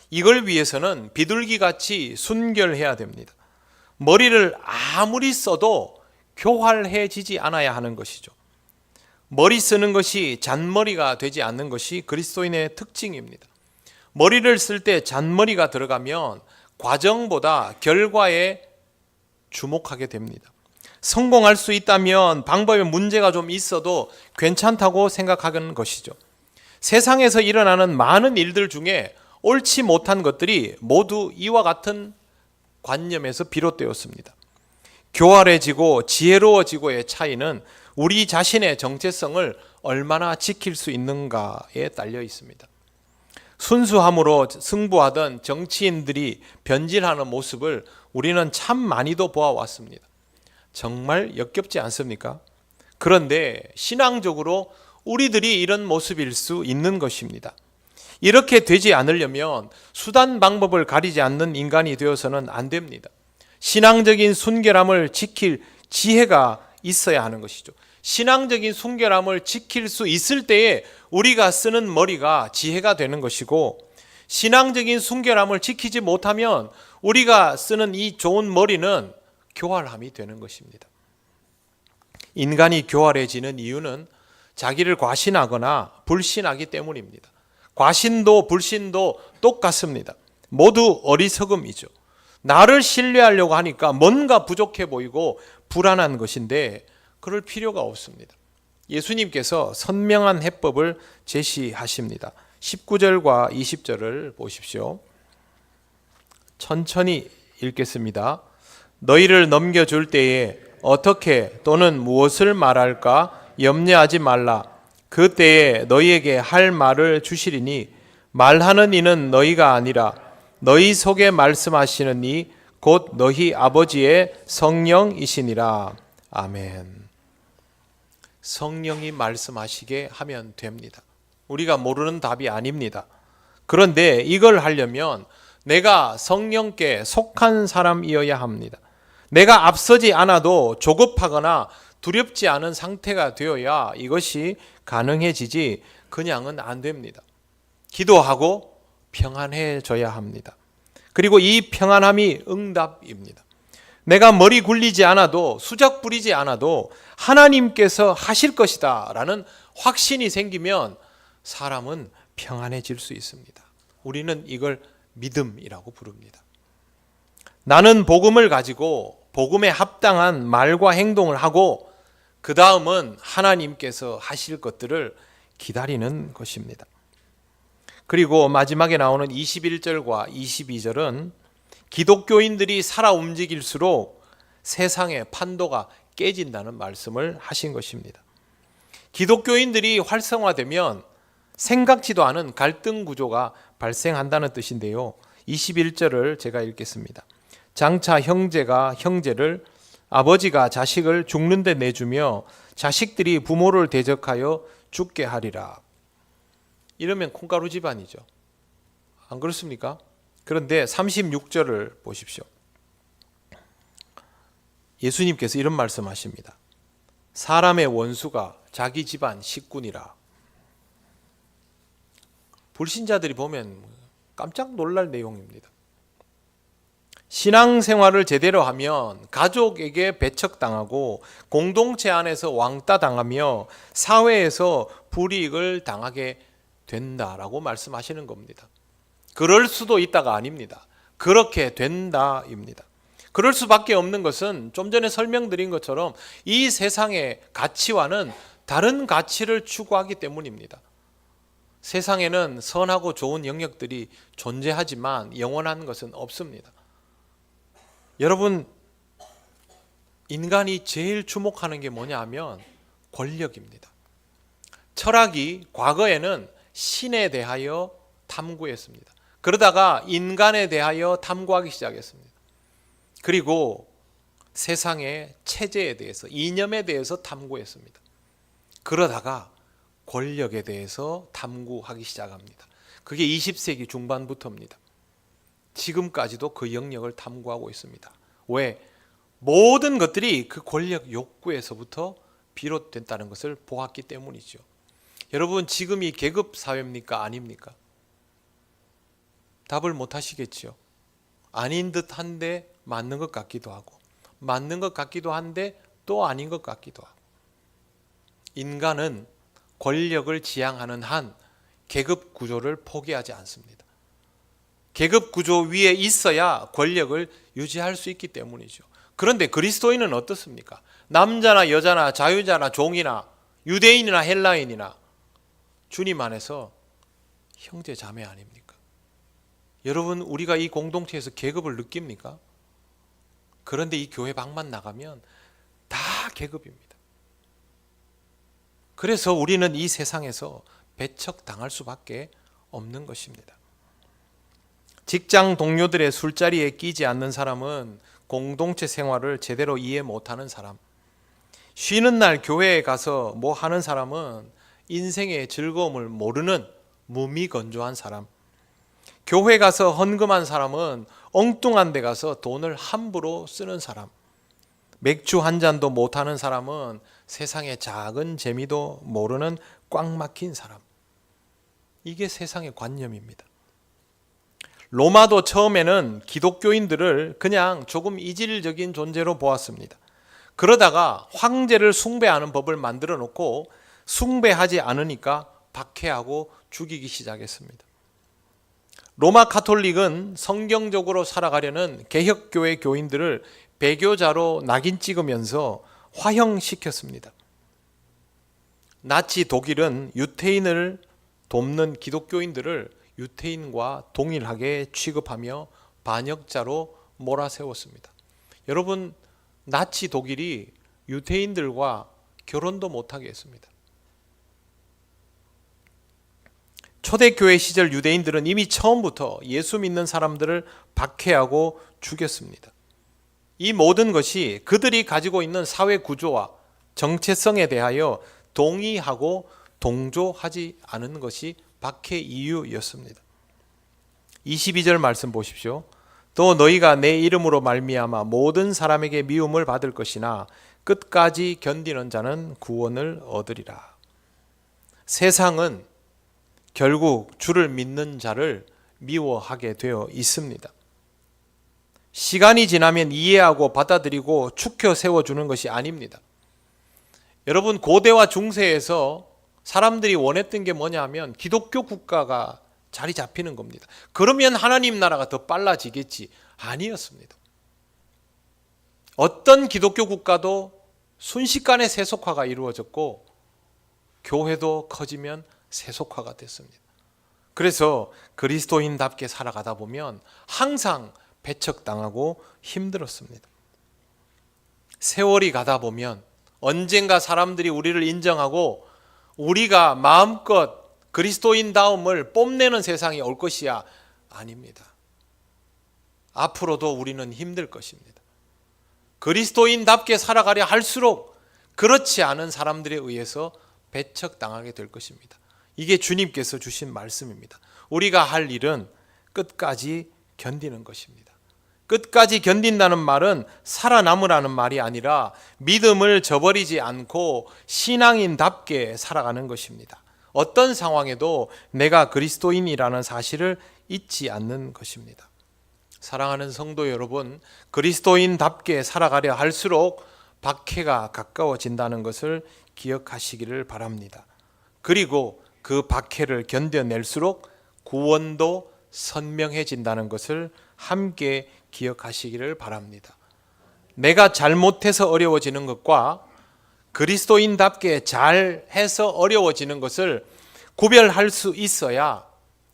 이걸 위해서는 비둘기같이 순결해야 됩니다. 머리를 아무리 써도 교활해지지 않아야 하는 것이죠. 머리 쓰는 것이 잔머리가 되지 않는 것이 그리스도인의 특징입니다. 머리를 쓸 때 잔머리가 들어가면 과정보다 결과에 주목하게 됩니다. 성공할 수 있다면 방법에 문제가 좀 있어도 괜찮다고 생각하는 것이죠. 세상에서 일어나는 많은 일들 중에 옳지 못한 것들이 모두 이와 같은 관념에서 비롯되었습니다. 교활해지고 지혜로워지고의 차이는 우리 자신의 정체성을 얼마나 지킬 수 있는가에 딸려 있습니다. 순수함으로 승부하던 정치인들이 변질하는 모습을 우리는 참 많이도 보아왔습니다. 정말 역겹지 않습니까? 그런데 신앙적으로 우리들이 이런 모습일 수 있는 것입니다. 이렇게 되지 않으려면 수단 방법을 가리지 않는 인간이 되어서는 안 됩니다. 신앙적인 순결함을 지킬 지혜가 있어야 하는 것이죠. 신앙적인 순결함을 지킬 수 있을 때에 우리가 쓰는 머리가 지혜가 되는 것이고, 신앙적인 순결함을 지키지 못하면 우리가 쓰는 이 좋은 머리는 교활함이 되는 것입니다. 인간이 교활해지는 이유는 자기를 과신하거나 불신하기 때문입니다. 과신도 불신도 똑같습니다. 모두 어리석음이죠. 나를 신뢰하려고 하니까 뭔가 부족해 보이고 불안한 것인데 그럴 필요가 없습니다. 예수님께서 선명한 해법을 제시하십니다. 19절과 20절을 보십시오. 천천히 읽겠습니다. 너희를 넘겨줄 때에 어떻게 또는 무엇을 말할까 염려하지 말라. 그 때에 너희에게 할 말을 주시리니 말하는 이는 너희가 아니라 너희 속에 말씀하시는 이 곧 너희 아버지의 성령이시니라. 아멘. 성령이 말씀하시게 하면 됩니다. 우리가 모르는 답이 아닙니다. 그런데 이걸 하려면 내가 성령께 속한 사람이어야 합니다. 내가 앞서지 않아도 조급하거나 두렵지 않은 상태가 되어야 이것이 가능해지지 그냥은 안 됩니다. 기도하고 평안해져야 합니다. 그리고 이 평안함이 응답입니다. 내가 머리 굴리지 않아도 수작 부리지 않아도 하나님께서 하실 것이다 라는 확신이 생기면 사람은 평안해질 수 있습니다. 우리는 이걸 믿음이라고 부릅니다. 나는 복음을 가지고 복음에 합당한 말과 행동을 하고 그 다음은 하나님께서 하실 것들을 기다리는 것입니다. 그리고 마지막에 나오는 21절과 22절은 기독교인들이 살아 움직일수록 세상의 판도가 깨진다는 말씀을 하신 것입니다. 기독교인들이 활성화되면 생각지도 않은 갈등 구조가 발생한다는 뜻인데요. 21절을 제가 읽겠습니다. 장차 형제가 형제를, 아버지가 자식을 죽는 데 내주며 자식들이 부모를 대적하여 죽게 하리라. 이러면 콩가루 집안이죠. 안 그렇습니까? 그런데 36절을 보십시오. 예수님께서 이런 말씀하십니다. 사람의 원수가 자기 집안 식군이라. 불신자들이 보면 깜짝 놀랄 내용입니다. 신앙생활을 제대로 하면 가족에게 배척당하고 공동체 안에서 왕따당하며 사회에서 불이익을 당하게 된다라고 말씀하시는 겁니다. 그럴 수도 있다가 아닙니다. 그렇게 된다입니다. 그럴 수밖에 없는 것은 좀 전에 설명드린 것처럼 이 세상의 가치와는 다른 가치를 추구하기 때문입니다. 세상에는 선하고 좋은 영역들이 존재하지만 영원한 것은 없습니다. 여러분, 인간이 제일 주목하는 게 뭐냐 하면 권력입니다. 철학이 과거에는 신에 대하여 탐구했습니다. 그러다가 인간에 대하여 탐구하기 시작했습니다. 그리고 세상의 체제에 대해서, 이념에 대해서 탐구했습니다. 그러다가 권력에 대해서 탐구하기 시작합니다. 그게 20세기 중반부터입니다. 지금까지도 그 영역을 탐구하고 있습니다. 왜? 모든 것들이 그 권력 욕구에서부터 비롯된다는 것을 보았기 때문이죠. 여러분, 지금이 계급 사회입니까? 아닙니까? 답을 못 하시겠죠. 아닌 듯 한데 맞는 것 같기도 하고, 맞는 것 같기도 한데 또 아닌 것 같기도 하고. 인간은 권력을 지향하는 한 계급 구조를 포기하지 않습니다. 계급 구조 위에 있어야 권력을 유지할 수 있기 때문이죠. 그런데 그리스도인은 어떻습니까? 남자나 여자나 자유자나 종이나 유대인이나 헬라인이나 주님 안에서 형제 자매 아닙니까? 여러분, 우리가 이 공동체에서 계급을 느낍니까? 그런데 이 교회 밖만 나가면 다 계급입니다. 그래서 우리는 이 세상에서 배척당할 수밖에 없는 것입니다. 직장 동료들의 술자리에 끼지 않는 사람은 공동체 생활을 제대로 이해 못하는 사람, 쉬는 날 교회에 가서 뭐 하는 사람은 인생의 즐거움을 모르는 무미건조한 사람, 교회 가서 헌금한 사람은 엉뚱한 데 가서 돈을 함부로 쓰는 사람, 맥주 한 잔도 못하는 사람은 세상의 작은 재미도 모르는 꽉 막힌 사람. 이게 세상의 관념입니다. 로마도 처음에는 기독교인들을 그냥 조금 이질적인 존재로 보았습니다. 그러다가 황제를 숭배하는 법을 만들어 놓고 숭배하지 않으니까 박해하고 죽이기 시작했습니다. 로마 가톨릭은 성경적으로 살아가려는 개혁교회 교인들을 배교자로 낙인 찍으면서 화형시켰습니다. 나치 독일은 유태인을 돕는 기독교인들을 유태인과 동일하게 취급하며 반역자로 몰아세웠습니다. 여러분, 나치 독일이 유태인들과 결혼도 못하게 했습니다. 초대교회 시절 유대인들은 이미 처음부터 예수 믿는 사람들을 박해하고 죽였습니다. 이 모든 것이 그들이 가지고 있는 사회 구조와 정체성에 대하여 동의하고 동조하지 않은 것이 박해 이유였습니다. 22절 말씀 보십시오. 또 너희가 내 이름으로 말미암아 모든 사람에게 미움을 받을 것이나 끝까지 견디는 자는 구원을 얻으리라. 세상은 결국 주를 믿는 자를 미워하게 되어 있습니다. 시간이 지나면 이해하고 받아들이고 축혀 세워주는 것이 아닙니다. 여러분, 고대와 중세에서 사람들이 원했던 게 뭐냐 하면 기독교 국가가 자리 잡히는 겁니다. 그러면 하나님 나라가 더 빨라지겠지. 아니었습니다. 어떤 기독교 국가도 순식간에 세속화가 이루어졌고 교회도 커지면 세속화가 됐습니다. 그래서 그리스도인답게 살아가다 보면 항상 배척당하고 힘들었습니다. 세월이 가다 보면 언젠가 사람들이 우리를 인정하고 우리가 마음껏 그리스도인다움을 뽐내는 세상이 올 것이야. 아닙니다. 앞으로도 우리는 힘들 것입니다. 그리스도인답게 살아가려 할수록 그렇지 않은 사람들에 의해서 배척당하게 될 것입니다. 이게 주님께서 주신 말씀입니다. 우리가 할 일은 끝까지 견디는 것입니다. 끝까지 견딘다는 말은 살아남으라는 말이 아니라 믿음을 저버리지 않고 신앙인답게 살아가는 것입니다. 어떤 상황에도 내가 그리스도인이라는 사실을 잊지 않는 것입니다. 사랑하는 성도 여러분, 그리스도인답게 살아가려 할수록 박해가 가까워진다는 것을 기억하시기를 바랍니다. 그리고 그 박해를 견뎌낼수록 구원도 선명해진다는 것을 함께 기억하시기를 바랍니다. 내가 잘못해서 어려워지는 것과 그리스도인답게 잘해서 어려워지는 것을 구별할 수 있어야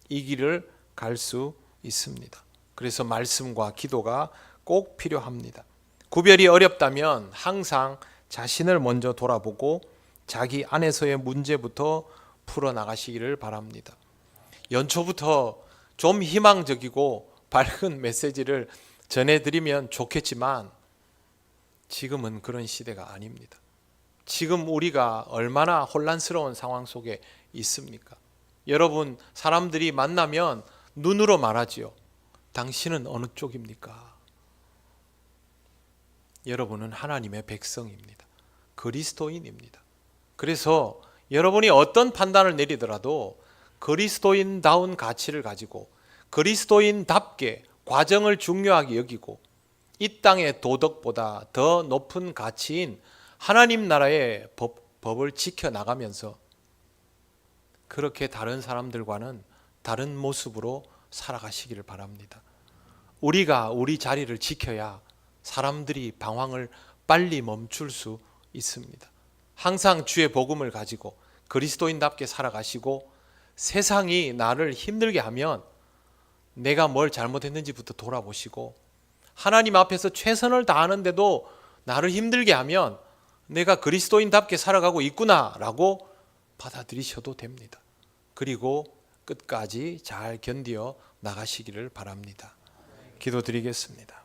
이 길을 갈 수 있습니다. 그래서 말씀과 기도가 꼭 필요합니다. 구별이 어렵다면 항상 자신을 먼저 돌아보고 자기 안에서의 문제부터 풀어나가시기를 바랍니다. 연초부터 좀 희망적이고 밝은 메시지를 전해드리면 좋겠지만 지금은 그런 시대가 아닙니다. 지금 우리가 얼마나 혼란스러운 상황 속에 있습니까? 여러분, 사람들이 만나면 눈으로 말하지요. 당신은 어느 쪽입니까? 여러분은 하나님의 백성입니다. 그리스도인입니다. 그래서 여러분이 어떤 판단을 내리더라도 그리스도인다운 가치를 가지고 그리스도인답게 과정을 중요하게 여기고 이 땅의 도덕보다 더 높은 가치인 하나님 나라의 법을 지켜나가면서 그렇게 다른 사람들과는 다른 모습으로 살아가시기를 바랍니다. 우리가 우리 자리를 지켜야 사람들이 방황을 빨리 멈출 수 있습니다. 항상 주의 복음을 가지고 그리스도인답게 살아가시고 세상이 나를 힘들게 하면 내가 뭘 잘못했는지부터 돌아보시고 하나님 앞에서 최선을 다하는데도 나를 힘들게 하면 내가 그리스도인답게 살아가고 있구나라고 받아들이셔도 됩니다. 그리고 끝까지 잘 견디어 나가시기를 바랍니다. 기도드리겠습니다.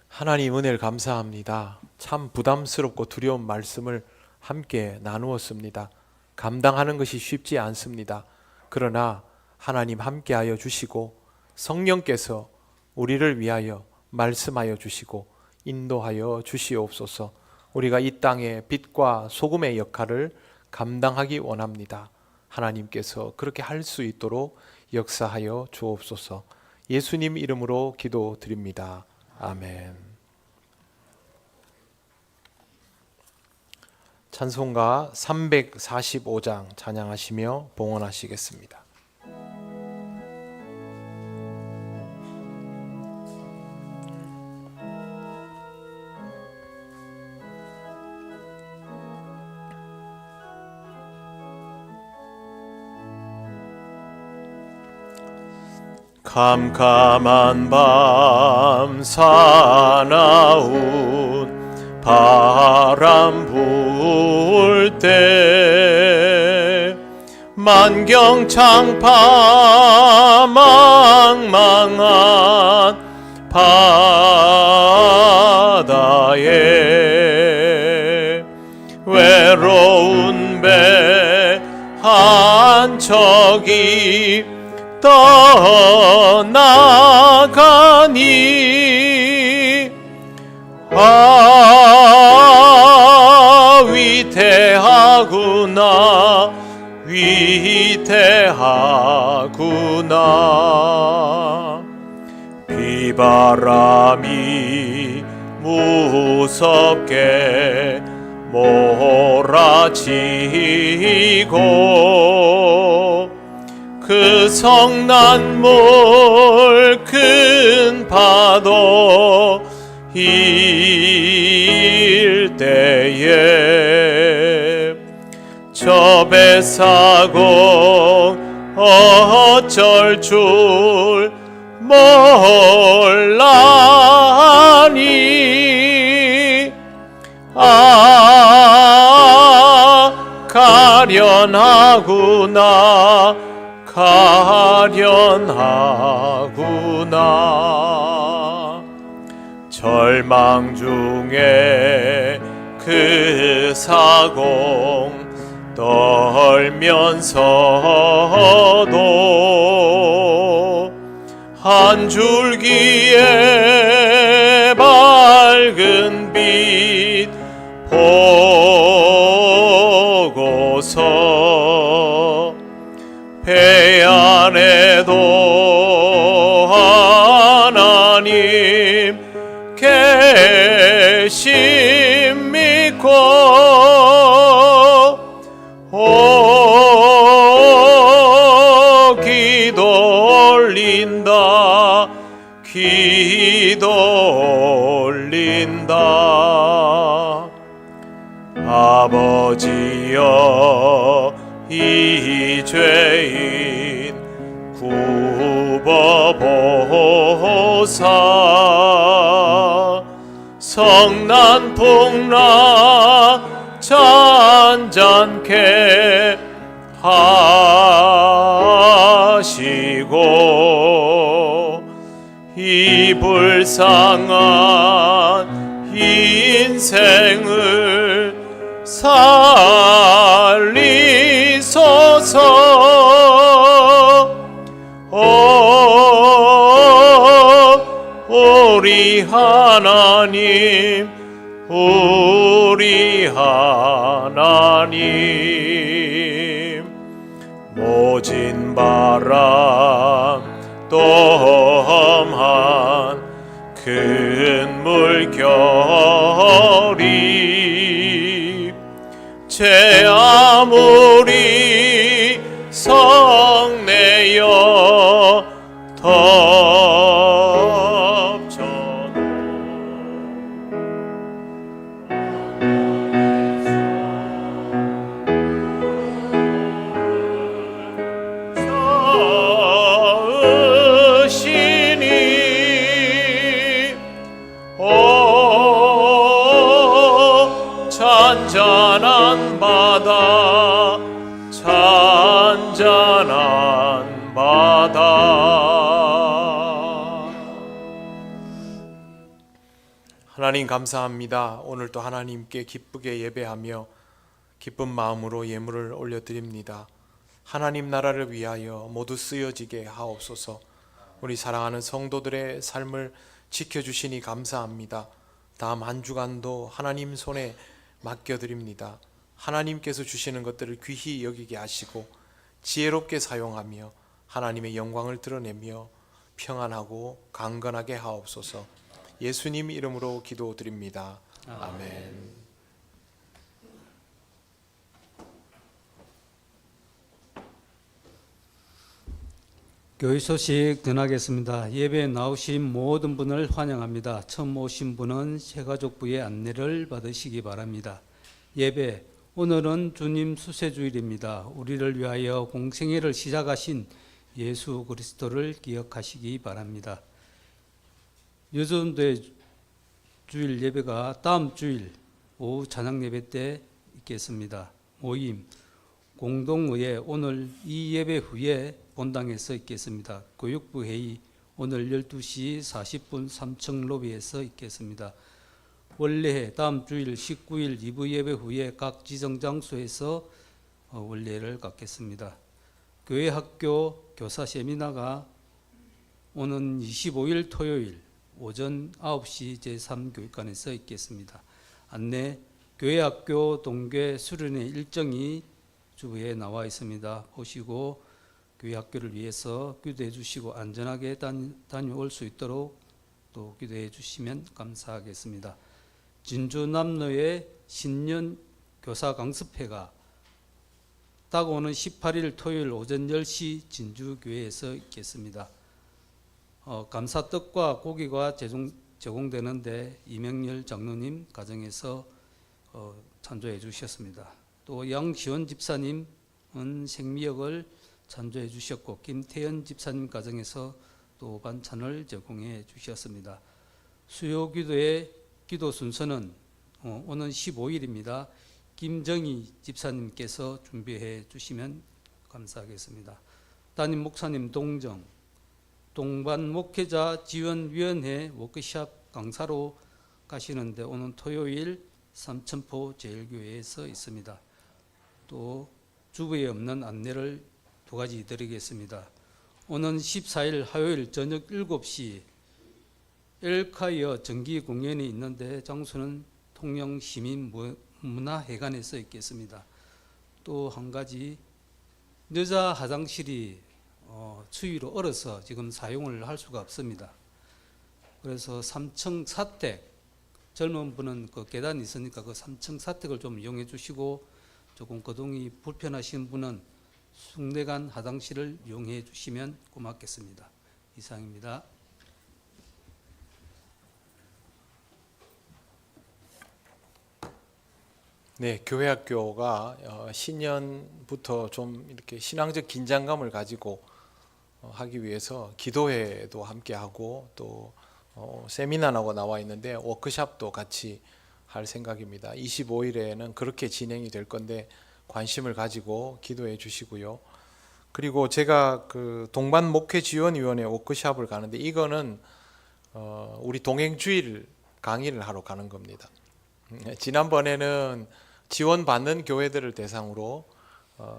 하나님, 은혜를 감사합니다. 참 부담스럽고 두려운 말씀을 함께 나누었습니다. 감당하는 것이 쉽지 않습니다. 그러나 하나님 함께하여 주시고 성령께서 우리를 위하여 말씀하여 주시고 인도하여 주시옵소서. 우리가 이 땅의 빛과 소금의 역할을 감당하기 원합니다. 하나님께서 그렇게 할 수 있도록 역사하여 주옵소서. 예수님 이름으로 기도드립니다. 아멘. 찬송가 345장 찬양하시며 봉헌하시겠습니다. 캄캄한 밤 사나운 바람 부을 때 만경창파 망망한 바다에 외로운 배 한 척이 떠나가니 위태하구나 위태하구나. 비바람이 무섭게 몰아치고 그 성난물 큰 파도 일 때에 저 배사공 어쩔 줄 몰라니 가련하구나 가련하구나. 절망 중에 그 사공 떨면서도 한 줄기의 밝은 빛 보고서 배 안에도 하나님 계심 믿고 기도 올린다 기도 올린다. 아버지여 이 죄인 굽어보사. 성난풍나 잔잔케 하시고 이 불쌍한 인생을 살리소서. 우리 하나님 우리 하나님. 모진 바람 또 험한 큰 물결이 제 아무리 성내어 덮쳐도 서으시니 잔잔한 바다 잔잔한 바다. 하나님 감사합니다. 오늘 또 하나님께 기쁘게 예배하며 기쁜 마음으로 예물을 올려드립니다. 하나님 나라를 위하여 모두 쓰여지게 하옵소서. 우리 사랑하는 성도들의 삶을 지켜주시니 감사합니다. 다음 한 주간도 하나님 손에 맡겨드립니다. 하나님께서 주시는 것들을 귀히 여기게 하시고 지혜롭게 사용하며 하나님의 영광을 드러내며 평안하고 강건하게 하옵소서. 예수님 이름으로 기도드립니다. 아멘. 교회 소식 전하겠습니다. 예배에 나오신 모든 분을 환영합니다. 처음 오신 분은 새가족부의 안내를 받으시기 바랍니다. 예배, 오늘은 주님 수세주일입니다. 우리를 위하여 공생애를 시작하신 예수 그리스도를 기억하시기 바랍니다. 요즘도의 주일 예배가 다음 주일 오후 찬양 예배 때 있겠습니다. 모임, 공동의회 오늘 이 예배 후에 본당에서 있겠습니다. 교육부 회의 오늘 12시 40분 3층 로비에서 있겠습니다. 원래회 다음 주일 19일 2부 예배 후에 각 지정장소에서 원래를 갖겠습니다. 교회 학교 교사 세미나가 오는 25일 토요일 오전 9시 제3교육관에서 있겠습니다. 안내, 교회 학교 동계 수련회 일정이 주부에 나와 있습니다. 보시고 교회 학교를 위해서 기도해 주시고 안전하게 다녀올 수 있도록 또 기도해 주시면 감사하겠습니다. 진주 남로의 신년 교사 강습회가 다가오는 18일 토요일 오전 10시 진주교회에서 있겠습니다. 감사떡과 고기가 제공되는데 이명렬 장로님 가정에서 찬조해 주셨습니다. 또 양시원 집사님은 생미역을 찬조해 주셨고 김태현 집사님 가정에서 또 반찬을 제공해 주셨습니다. 수요 기도의 기도 순서는 오는 15일입니다. 김정희 집사님께서 준비해 주시면 감사하겠습니다. 담임 목사님 동정, 동반 목회자 지원위원회 워크숍 강사로 가시는데 오는 토요일 삼천포 제일교회에서 있습니다. 또 주부에 없는 안내를 두 가지 드리겠습니다. 오는 14일 화요일 저녁 7시 엘카이어 정기 공연이 있는데 장소는 통영시민문화회관에서 있겠습니다. 또 한 가지 여자 화장실이 추위로 얼어서 지금 사용을 할 수가 없습니다. 그래서 3층 사택, 젊은 분은 그 계단이 있으니까 그 3층 사택을 좀 이용해 주시고 조금 거동이 불편하신 분은 숭례관 화장실을 이용해 주시면 고맙겠습니다. 이상입니다. 네, 교회 학교가 신년부터 좀 이렇게 신앙적 긴장감을 가지고 하기 위해서 기도회도 함께 하고 또 세미나라고 나와 있는데 워크숍도 같이 할 생각입니다. 25일에는 그렇게 진행이 될 건데 관심을 가지고 기도해 주시고요. 그리고 제가 그 동반 목회 지원위원회 워크숍을 가는데 이거는 우리 동행주일 강의를 하러 가는 겁니다. 지난번에는 지원받는 교회들을 대상으로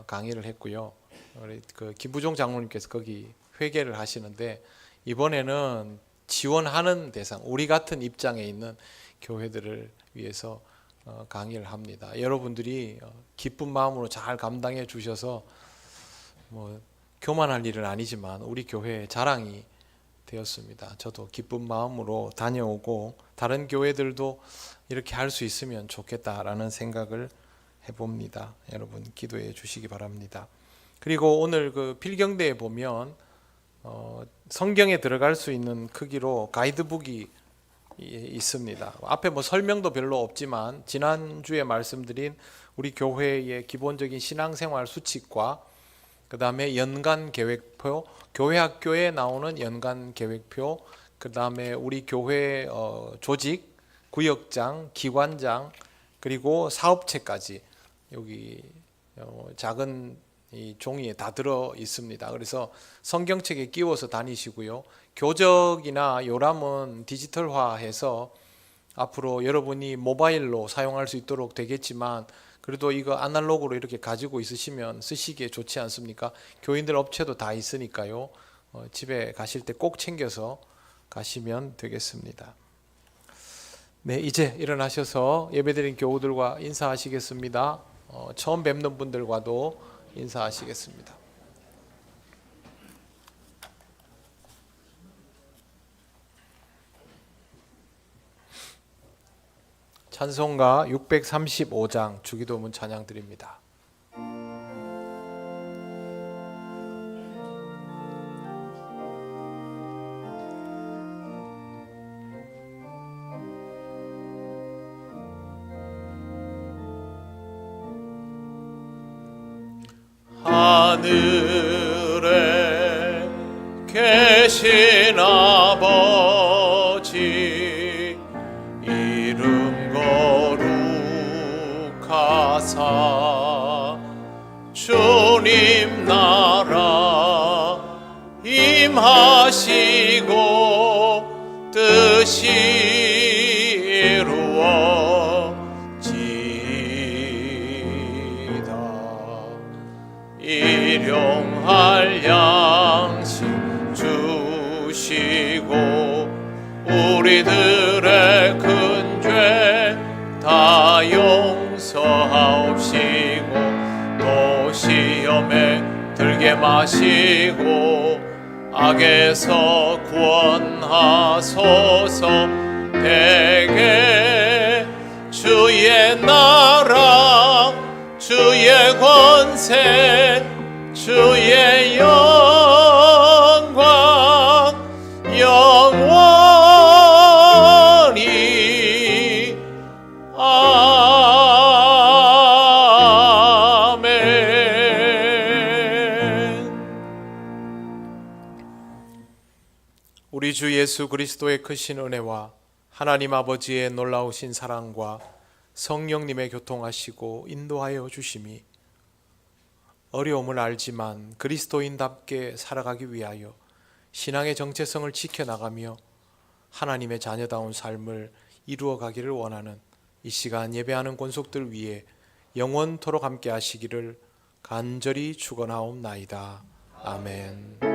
강의를 했고요. 우리 그 김부종 장로님께서 거기 회계를 하시는데 이번에는 지원하는 대상, 우리 같은 입장에 있는 교회들을 위해서 강의를 합니다. 여러분들이 기쁜 마음으로 잘 감당해 주셔서 뭐 교만할 일은 아니지만 우리 교회의 자랑이 되었습니다. 저도 기쁜 마음으로 다녀오고 다른 교회들도 이렇게 할 수 있으면 좋겠다라는 생각을 해봅니다. 여러분 기도해 주시기 바랍니다. 그리고 오늘 그 필경대에 보면 성경에 들어갈 수 있는 크기로 가이드북이 있습니다. 앞에 뭐 설명도 별로 없지만 지난주에 말씀드린 우리 교회의 기본적인 신앙생활 수칙과 그 다음에 연간 계획표, 교회 학교에 나오는 연간 계획표, 그 다음에 우리 교회 조직, 구역장, 기관장, 그리고 사업체까지 여기 작은 이 종이에 다 들어 있습니다. 그래서 성경책에 끼워서 다니시고요. 교적이나 요람은 디지털화해서 앞으로 여러분이 모바일로 사용할 수 있도록 되겠지만 그래도 이거 아날로그로 이렇게 가지고 있으시면 쓰시기에 좋지 않습니까? 교인들 업체도 다 있으니까요. 집에 가실 때 꼭 챙겨서 가시면 되겠습니다. 네, 이제 일어나셔서 예배드린 교우들과 인사하시겠습니다. 처음 뵙는 분들과도 인사하시겠습니다. 찬송가 635장 주기도문 찬양 드립니다. 하늘에 계신 아버지 이름 거룩하사 주님 나라 임하시고 뜻이 이루어지이다. 일용할 양식 주시고 우리들의 큰 죄 다 용서하옵시고 또 시험에 들게 마시고 악에서 구원하소서. 대개 주의 나라 주의 권세 주의 영광 영원히 아멘. 우리 주 예수 그리스도의 크신 은혜와 하나님 아버지의 놀라우신 사랑과 성령님의 교통하시고 인도하여 주심이 어려움을 알지만 그리스도인답게 살아가기 위하여 신앙의 정체성을 지켜나가며 하나님의 자녀다운 삶을 이루어가기를 원하는 이 시간 예배하는 권속들 위해 영원토록 함께 하시기를 간절히 축원하옵나이다. 아멘.